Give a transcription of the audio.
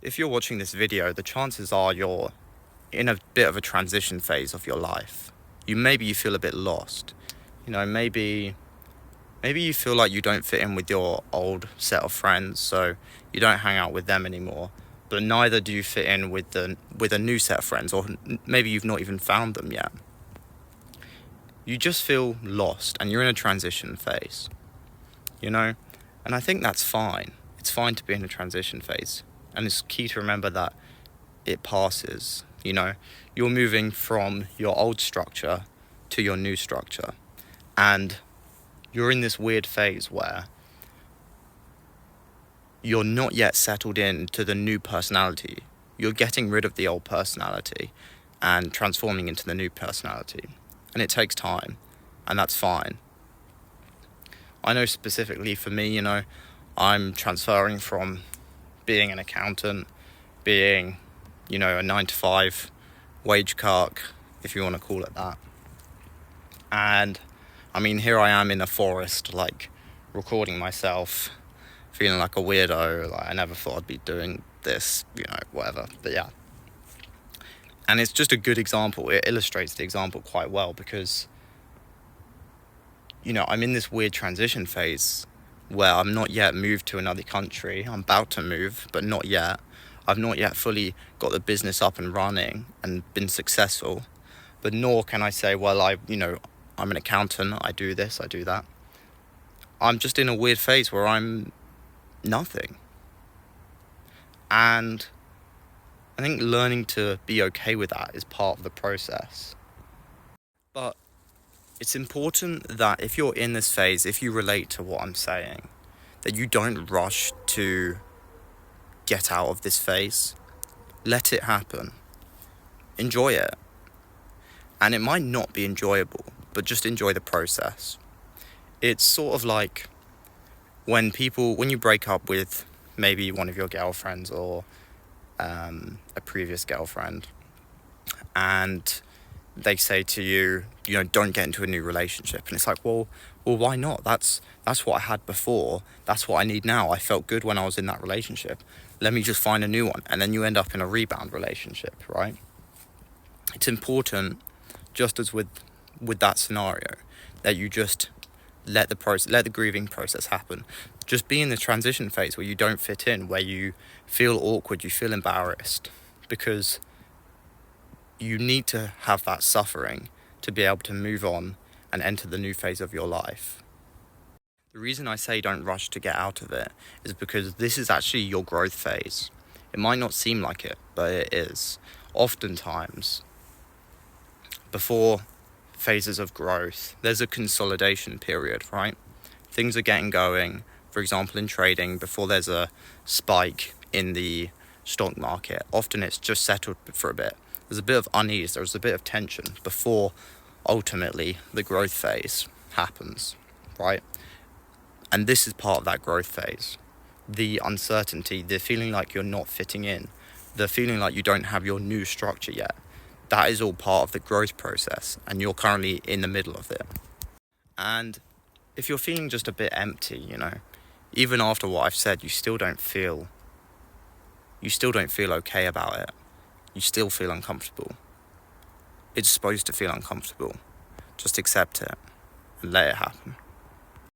If you're watching this video, the chances are you're in a bit of a transition phase of your life. Maybe you feel a bit lost. Maybe you feel like you don't fit in with your old set of friends, so you don't hang out with them anymore. But neither do you fit in with a new set of friends, or maybe you've not even found them yet. You just feel lost, and you're in a transition phase. And I think that's fine. It's fine to be in a transition phase, and it's key to remember that it passes. You're moving from your old structure to your new structure, and you're in this weird phase where you're not yet settled in to the new personality. You're getting rid of the old personality and transforming into the new personality. And it takes time, and that's fine. I know specifically for me, I'm transferring from being an accountant, being, a 9-to-5 wage clerk, if you want to call it that. And here I am in a forest, recording myself, feeling like a weirdo. I never thought I'd be doing this, whatever. But yeah. And it's just a good example. It illustrates the example quite well because, I'm in this weird transition phase where I'm not yet moved to another country. I'm about to move, but not yet. I've not yet fully got the business up and running and been successful. But nor can I say, well, I'm an accountant. I do this, I do that. I'm just in a weird phase where I'm nothing. And I think learning to be okay with that is part of the process. But it's important that if you're in this phase, if you relate to what I'm saying, that you don't rush to get out of this phase. Let it happen. Enjoy it. And it might not be enjoyable, but just enjoy the process. It's sort of like when you break up with maybe one of your girlfriends or a previous girlfriend, and they say to you, don't get into a new relationship. And it's like, well, why not? That's what I had before. That's what I need now. I felt good when I was in that relationship. Let me just find a new one. And then you end up in a rebound relationship, right? It's important, just as with that scenario, that you just let the grieving process happen. Just be in the transition phase where you don't fit in, where you feel awkward, you feel embarrassed, because you need to have that suffering to be able to move on and enter the new phase of your life. The reason I say don't rush to get out of it is because this is actually your growth phase. It might not seem like it, but it is. Oftentimes, before phases of growth, there's a consolidation period, right? Things are getting going. For example, in trading, before there's a spike in the stock market, often it's just settled for a bit. There's a bit of unease, there's a bit of tension before ultimately the growth phase happens, right? And this is part of that growth phase. The uncertainty, the feeling like you're not fitting in, the feeling like you don't have your new structure yet, that is all part of the growth process, and you're currently in the middle of it. And if you're feeling just a bit empty, even after what I've said, you still don't feel okay about it. You still feel uncomfortable. It's supposed to feel uncomfortable. Just accept it and let it happen.